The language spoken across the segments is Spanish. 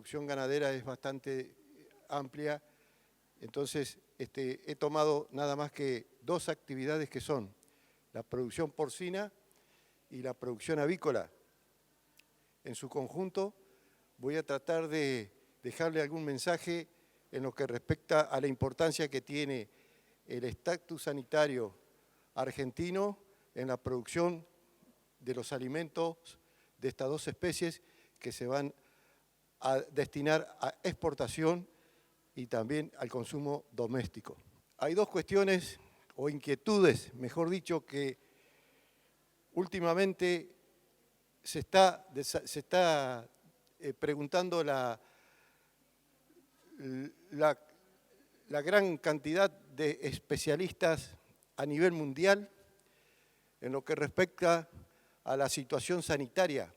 producción ganadera es bastante amplia. Entonces, he tomado nada más que dos actividades que son la producción porcina y la producción avícola. En su conjunto, voy a tratar de dejarle algún mensaje en lo que respecta a la importancia que tiene el estatus sanitario argentino en la producción de los alimentos de estas dos especies que se van a destinar a exportación y también al consumo doméstico. Hay dos cuestiones o inquietudes, mejor dicho, que últimamente se está preguntando la gran cantidad de especialistas a nivel mundial en lo que respecta a la situación sanitaria.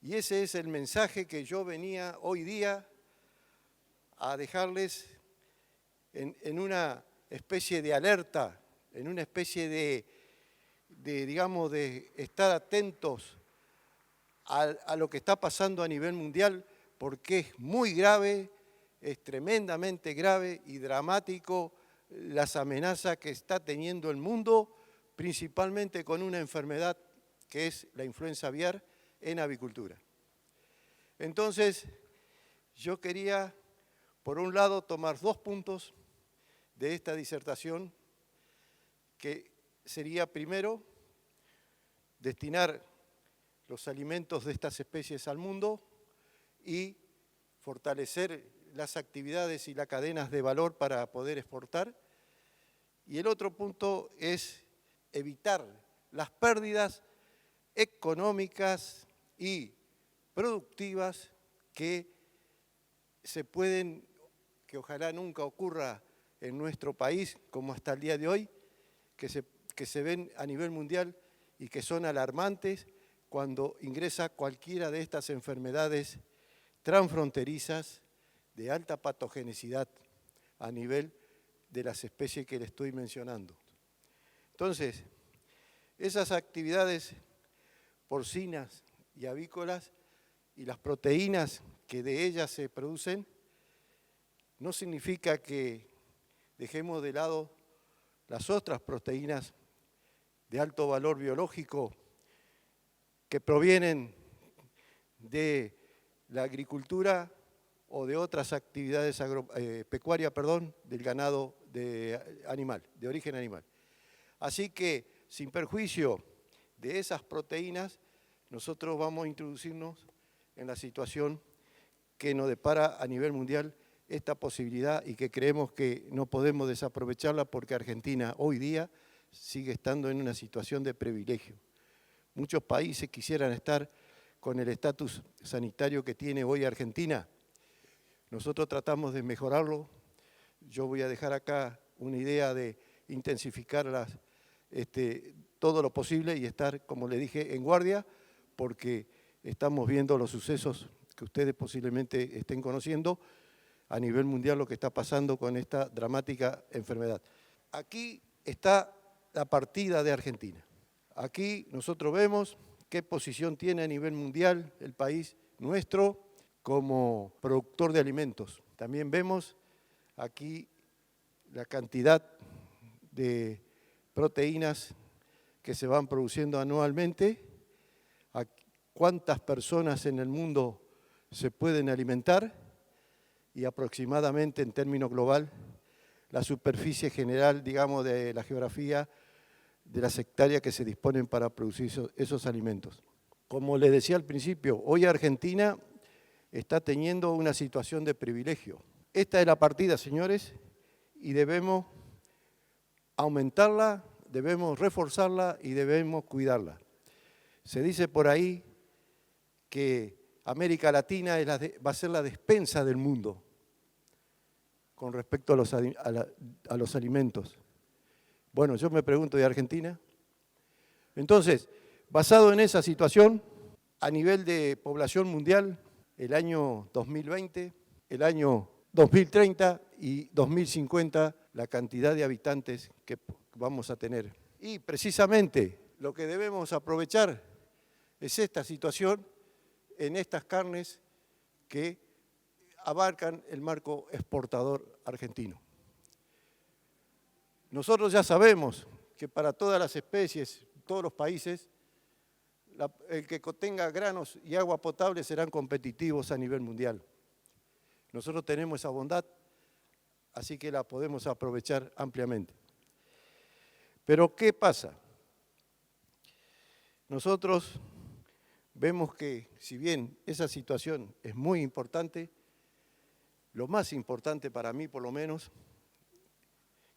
Y ese es el mensaje que yo venía hoy día a dejarles en una especie de alerta, en una especie de estar atentos a lo que está pasando a nivel mundial, porque es muy grave, es tremendamente grave y dramático las amenazas que está teniendo el mundo, principalmente con una enfermedad que es la influenza aviar en avicultura. Entonces, yo quería, por un lado, tomar dos puntos de esta disertación, que sería primero destinar los alimentos de estas especies al mundo y fortalecer las actividades y las cadenas de valor para poder exportar. Y el otro punto es evitar las pérdidas económicas y productivas que ojalá nunca ocurra en nuestro país, como hasta el día de hoy, que se ven a nivel mundial y que son alarmantes cuando ingresa cualquiera de estas enfermedades transfronterizas de alta patogenicidad a nivel de las especies que le estoy mencionando. Entonces, esas actividades porcinas y avícolas y las proteínas que de ellas se producen, no significa que dejemos de lado las otras proteínas de alto valor biológico que provienen de la agricultura o de otras actividades pecuarias, del ganado de origen animal. Así que, sin perjuicio de esas proteínas, nosotros vamos a introducirnos en la situación que nos depara a nivel mundial esta posibilidad y que creemos que no podemos desaprovecharla porque Argentina hoy día sigue estando en una situación de privilegio. Muchos países quisieran estar con el estatus sanitario que tiene hoy Argentina. Nosotros tratamos de mejorarlo. Yo voy a dejar acá una idea de intensificar todo lo posible y estar, como le dije, en guardia, porque estamos viendo los sucesos que ustedes posiblemente estén conociendo a nivel mundial, lo que está pasando con esta dramática enfermedad. Aquí está la partida de Argentina. Aquí nosotros vemos qué posición tiene a nivel mundial el país nuestro como productor de alimentos. También vemos aquí la cantidad de proteínas que se van produciendo anualmente, a cuántas personas en el mundo se pueden alimentar y aproximadamente en términos global la superficie general, digamos, de la geografía de las hectáreas que se disponen para producir esos alimentos. Como les decía al principio, hoy Argentina está teniendo una situación de privilegio. Esta es la partida, señores, y debemos aumentarla, debemos reforzarla y debemos cuidarla. Se dice por ahí que América Latina va a ser la despensa del mundo con respecto a los alimentos. Bueno, yo me pregunto, ¿de Argentina? Entonces, basado en esa situación, a nivel de población mundial, el año 2020, el año 2030 y 2050, la cantidad de habitantes que vamos a tener. Y precisamente lo que debemos aprovechar es esta situación en estas carnes que abarcan el marco exportador argentino. Nosotros ya sabemos que para todas las especies, todos los países, el que contenga granos y agua potable serán competitivos a nivel mundial. Nosotros tenemos esa bondad, así que la podemos aprovechar ampliamente. Pero ¿qué pasa? Nosotros vemos que, si bien esa situación es muy importante, lo más importante para mí, por lo menos,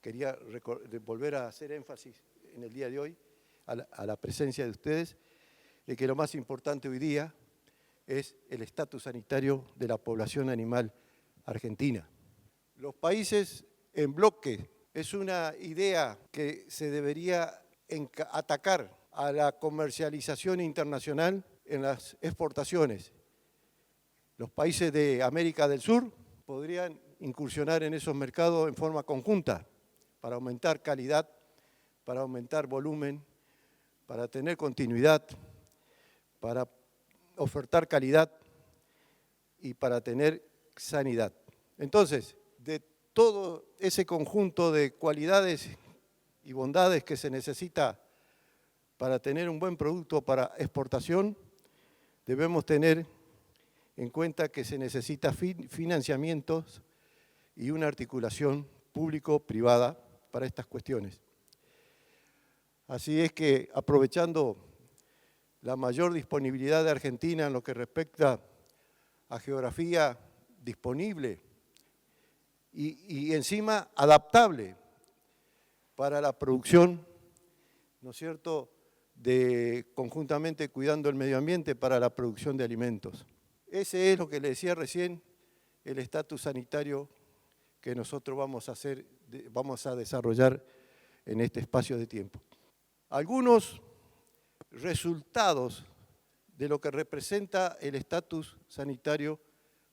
quería volver a hacer énfasis en el día de hoy, a la presencia de ustedes, de que lo más importante hoy día es el estatus sanitario de la población animal argentina. Los países en bloque es una idea que se debería atacar a la comercialización internacional en las exportaciones. Los países de América del Sur podrían incursionar en esos mercados en forma conjunta para aumentar calidad, para aumentar volumen, para tener continuidad, para ofertar calidad y para tener sanidad. Entonces, de todo ese conjunto de cualidades y bondades que se necesita para tener un buen producto para exportación, debemos tener en cuenta que se necesita financiamientos y una articulación público-privada para estas cuestiones. Así es que, aprovechando la mayor disponibilidad de Argentina en lo que respecta a geografía disponible y encima adaptable para la producción, ¿no es cierto?, conjuntamente cuidando el medio ambiente para la producción de alimentos. Ese es lo que le decía recién, el estatus sanitario que nosotros vamos a desarrollar en este espacio de tiempo. Algunos resultados de lo que representa el estatus sanitario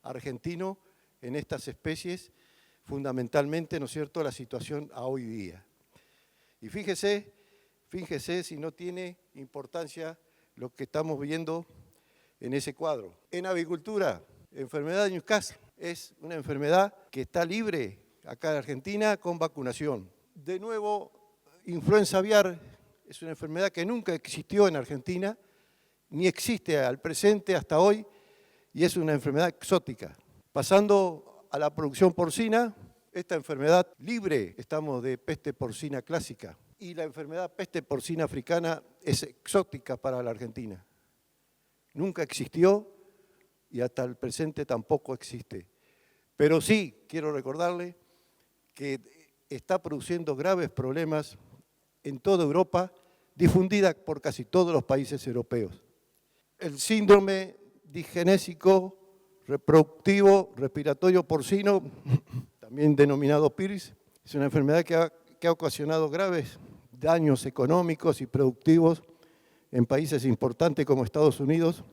argentino en estas especies, fundamentalmente, ¿no es cierto?, la situación a hoy día. Y fíjese si no tiene importancia lo que estamos viendo en ese cuadro. En avicultura, enfermedad de Newcastle es una enfermedad que está libre acá en Argentina con vacunación. De nuevo, influenza aviar es una enfermedad que nunca existió en Argentina, ni existe al presente hasta hoy, y es una enfermedad exótica. Pasando a la producción porcina, esta enfermedad libre, estamos de peste porcina clásica, y la enfermedad peste porcina africana es exótica para la Argentina. Nunca existió y hasta el presente tampoco existe. Pero sí, quiero recordarle que está produciendo graves problemas en toda Europa, difundida por casi todos los países europeos. El síndrome digenésico reproductivo respiratorio porcino, también denominado PIRS, es una enfermedad que ha ocasionado graves daños económicos y productivos en países importantes como Estados Unidos,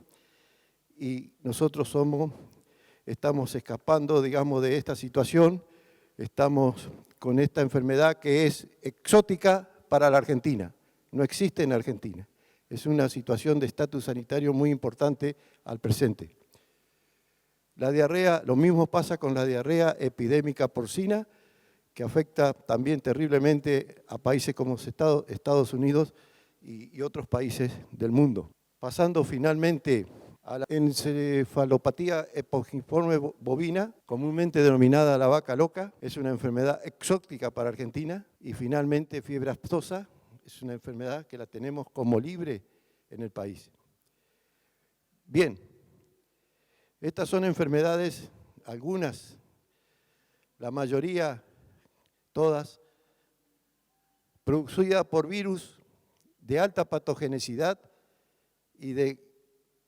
y nosotros estamos escapando, digamos, de esta situación. Estamos con esta enfermedad que es exótica para la Argentina, no existe en Argentina. Es una situación de estatus sanitario muy importante al presente. La diarrea, lo mismo pasa con la diarrea epidémica porcina, que afecta también terriblemente a países como Estados Unidos y otros países del mundo. Pasando finalmente a la encefalopatía epongiforme bovina, comúnmente denominada la vaca loca, es una enfermedad exótica para Argentina. Y finalmente fiebre aftosa, es una enfermedad que la tenemos como libre en el país. Bien, estas son enfermedades, algunas, la mayoría, todas, producidas por virus de alta patogenicidad y de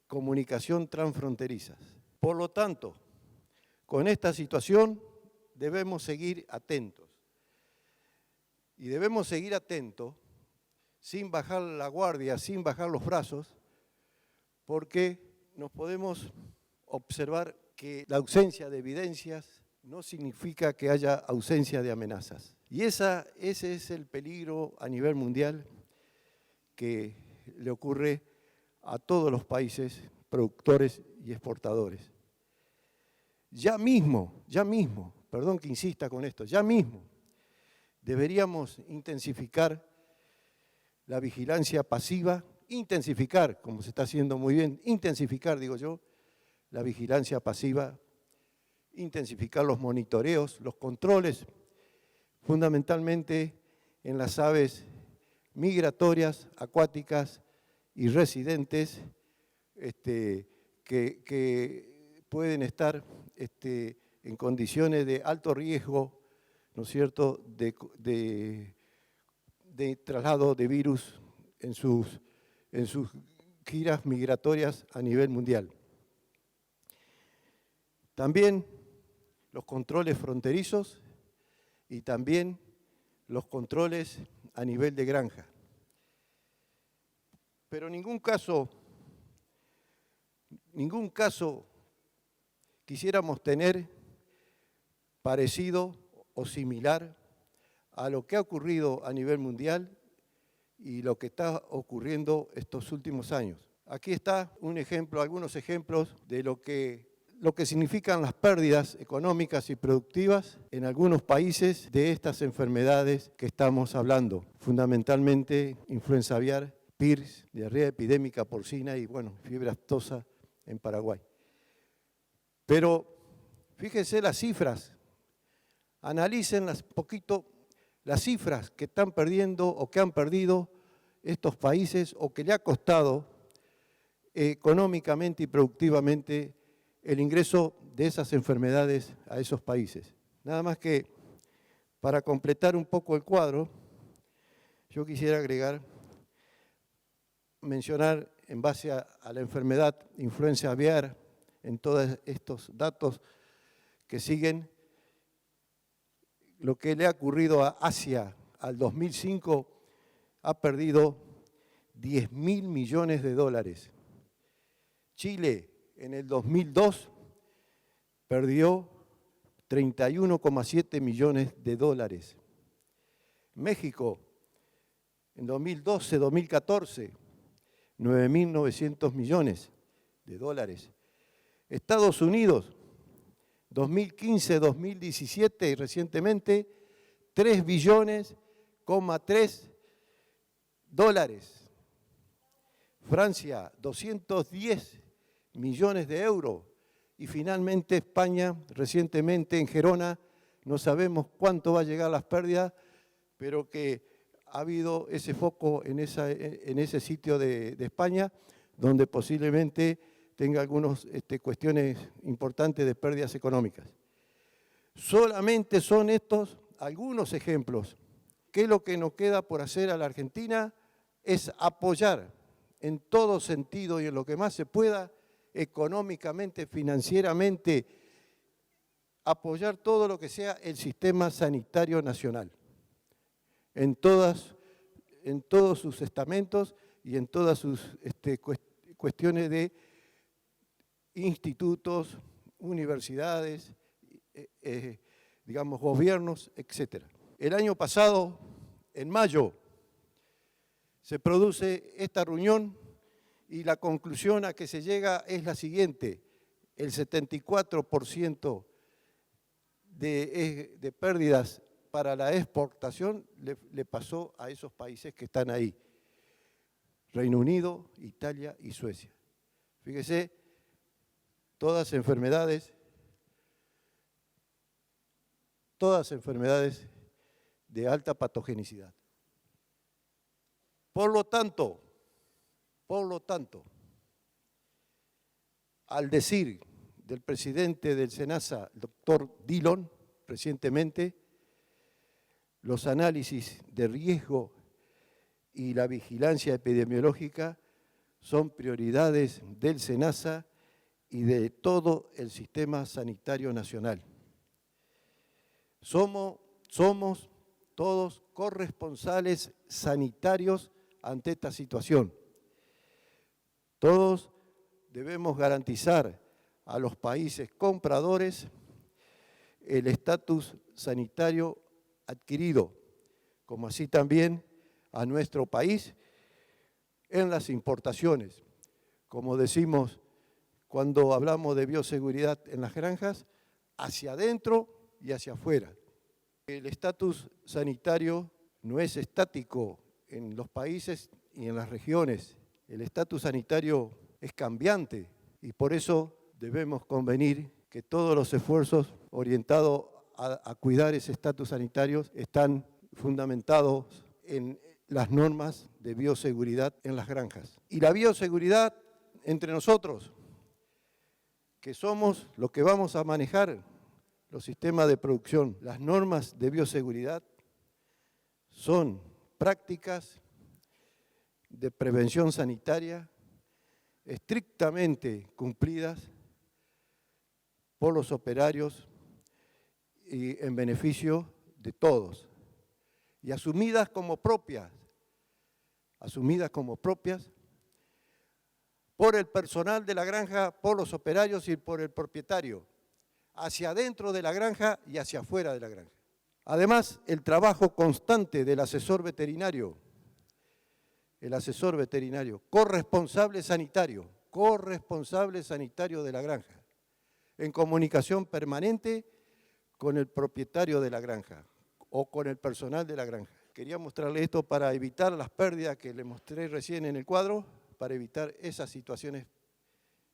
comunicación transfronterizas. Por lo tanto, con esta situación debemos seguir atentos. Y debemos seguir atentos sin bajar la guardia, sin bajar los brazos, porque nos podemos observar que la ausencia de evidencias no significa que haya ausencia de amenazas. Y ese es el peligro a nivel mundial que le ocurre a todos los países productores y exportadores. ya mismo, perdón que insista con esto, ya mismo deberíamos intensificar la vigilancia pasiva, intensificar, como se está haciendo muy bien, intensificar, digo yo, la vigilancia pasiva, intensificar los monitoreos, los controles, fundamentalmente en las aves migratorias, acuáticas y residentes que pueden estar en condiciones de alto riesgo, ¿no es cierto?, de traslado de virus en sus giras migratorias a nivel mundial. También los controles fronterizos y también los controles a nivel de granja. Pero en ningún caso quisiéramos tener parecido o similar a lo que ha ocurrido a nivel mundial y lo que está ocurriendo estos últimos años. Aquí está un ejemplo, algunos ejemplos de lo que significan las pérdidas económicas y productivas en algunos países de estas enfermedades que estamos hablando, fundamentalmente influenza aviar, PIRS, diarrea epidémica porcina y, bueno, fiebre aftosa en Paraguay. Pero fíjense las cifras, analicen poquito las cifras que están perdiendo o que han perdido estos países o que le ha costado económicamente y productivamente el ingreso de esas enfermedades a esos países. Nada más que para completar un poco el cuadro, yo quisiera mencionar en base a la enfermedad influenza aviar, en todos estos datos que siguen, lo que le ha ocurrido a Asia al 2005 ha perdido 10.000 millones de dólares. Chile en el 2002 perdió 31,7 millones de dólares. México en 2012-2014, 9.900 millones de dólares. Estados Unidos, 2015-2017 y recientemente, 3 billones, dólares. Francia, 210 millones de euros. Y finalmente España, recientemente en Gerona, no sabemos cuánto va a llegar las pérdidas, pero que ha habido ese foco en ese sitio de España, donde posiblemente tenga algunas cuestiones importantes de pérdidas económicas. Solamente son estos algunos ejemplos. ¿Qué es lo que nos queda por hacer a la Argentina? Es apoyar en todo sentido y en lo que más se pueda, económicamente, financieramente, apoyar todo lo que sea el sistema sanitario nacional, en todos sus estamentos y en todas sus cuestiones de institutos, universidades, digamos, gobiernos, etc. El año pasado, en mayo, se produce esta reunión y la conclusión a que se llega es la siguiente: el 74% de pérdidas para la exportación le pasó a esos países que están ahí, Reino Unido, Italia y Suecia. Fíjese, todas enfermedades de alta patogenicidad. Por lo tanto, al decir del presidente del SENASA, el doctor Dillon, recientemente, los análisis de riesgo y la vigilancia epidemiológica son prioridades del SENASA y de todo el sistema sanitario nacional. Somos todos corresponsales sanitarios ante esta situación. Todos debemos garantizar a los países compradores el estatus sanitario adquirido, como así también a nuestro país en las importaciones. Como decimos cuando hablamos de bioseguridad en las granjas, hacia adentro y hacia afuera. El estatus sanitario no es estático en los países y en las regiones. El estatus sanitario es cambiante y por eso debemos convenir que todos los esfuerzos orientados a cuidar ese estatus sanitario están fundamentados en las normas de bioseguridad en las granjas. Y la bioseguridad entre nosotros, que somos los que vamos a manejar los sistemas de producción, las normas de bioseguridad son prácticas de prevención sanitaria estrictamente cumplidas por los operarios y en beneficio de todos, y asumidas como propias por el personal de la granja, por los operarios y por el propietario, hacia adentro de la granja y hacia afuera de la granja. Además, el trabajo constante del asesor veterinario, corresponsable sanitario de la granja, en comunicación permanente con el propietario de la granja o con el personal de la granja. Quería mostrarle esto para evitar las pérdidas que le mostré recién en el cuadro, para evitar esas situaciones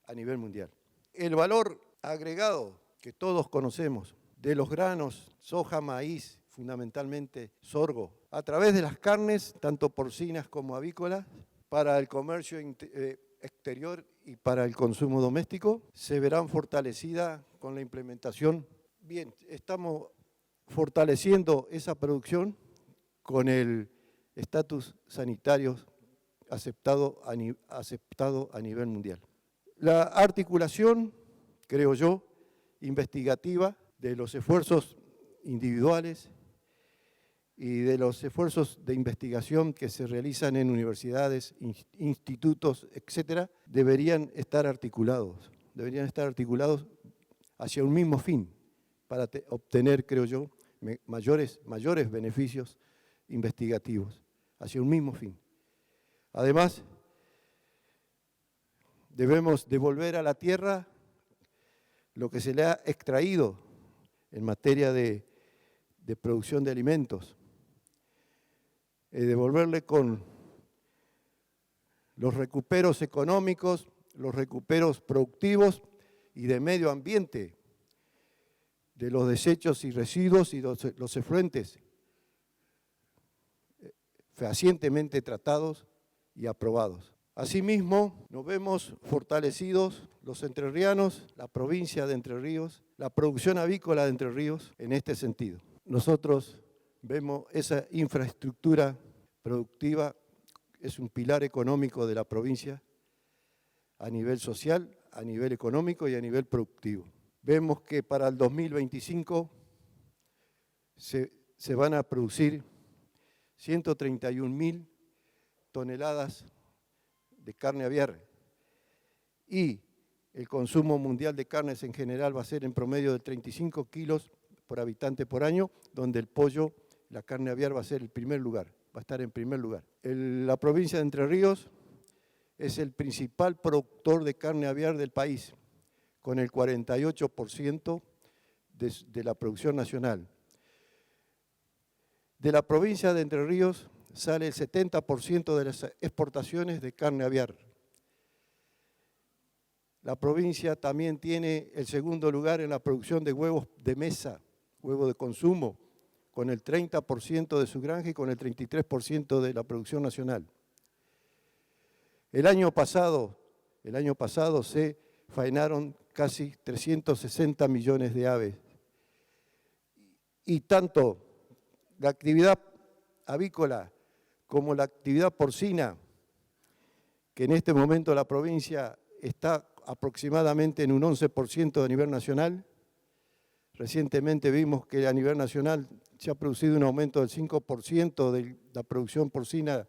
a nivel mundial. El valor agregado que todos conocemos de los granos, soja, maíz, fundamentalmente sorgo, a través de las carnes, tanto porcinas como avícolas, para el comercio exterior y para el consumo doméstico, se verán fortalecidas con la implementación. Bien, estamos fortaleciendo esa producción con el estatus sanitario aceptado a nivel mundial. La articulación, creo yo, investigativa de los esfuerzos individuales y de los esfuerzos de investigación que se realizan en universidades, institutos, etcétera, deberían estar articulados hacia un mismo fin para obtener, creo yo, mayores beneficios investigativos, hacia un mismo fin. Además, debemos devolver a la tierra lo que se le ha extraído en materia de producción de alimentos, devolverle con los recuperos económicos, los recuperos productivos y de medio ambiente, de los desechos y residuos y los efluentes fehacientemente tratados y aprobados. Asimismo, nos vemos fortalecidos los entrerrianos, la provincia de Entre Ríos, la producción avícola de Entre Ríos en este sentido. Nosotros vemos esa infraestructura productiva, es un pilar económico de la provincia a nivel social, a nivel económico y a nivel productivo. Vemos que para el 2025 se van a producir 131.000 toneladas de carne aviar y el consumo mundial de carnes en general va a ser en promedio de 35 kilos por habitante por año, donde el pollo, la carne aviar va a ser el primer lugar, va a estar en primer lugar. La provincia de Entre Ríos es el principal productor de carne aviar del país, con el 48% de la producción nacional. De la provincia de Entre Ríos sale el 70% de las exportaciones de carne aviar. La provincia también tiene el segundo lugar en la producción de huevos de mesa, huevo de consumo, con el 30% de su granja y con el 33% de la producción nacional. El año pasado se faenaron casi 360 millones de aves. Y tanto la actividad avícola como la actividad porcina, que en este momento la provincia está aproximadamente en un 11% a nivel nacional. Recientemente vimos que a nivel nacional se ha producido un aumento del 5% de la producción porcina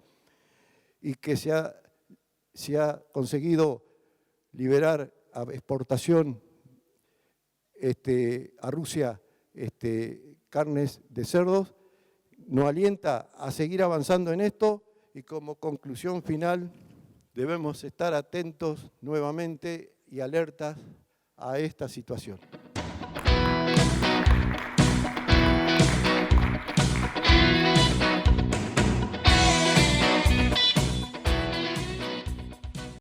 y que se ha conseguido liberar a exportación a Rusia carnes de cerdos. Nos alienta a seguir avanzando en esto y como conclusión final debemos estar atentos nuevamente y alertas a esta situación.